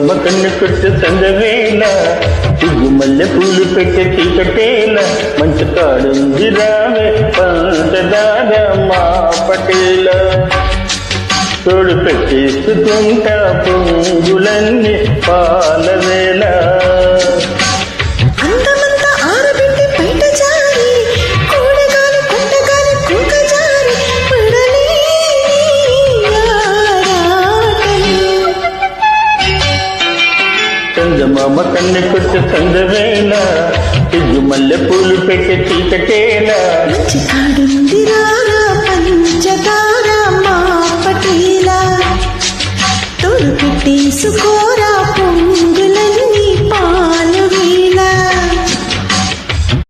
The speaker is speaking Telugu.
చందమామ కన్ను కొట్టు సందవేళ సిగ్గు మల్లె పూలు పెట్టే చీకటేల మంచి కాడుంది రావే పంచదార మా పటేల తోడు పెట్టేసుకుంటా పొంగులన్నీ పాలవేళ చందమామ కన్ను కొట్టు సందవేళ సిగ్గు మల్లె పూలు పెట్టే చీకటేల పంచదార మా పటేల తోడు పెట్టేసుకో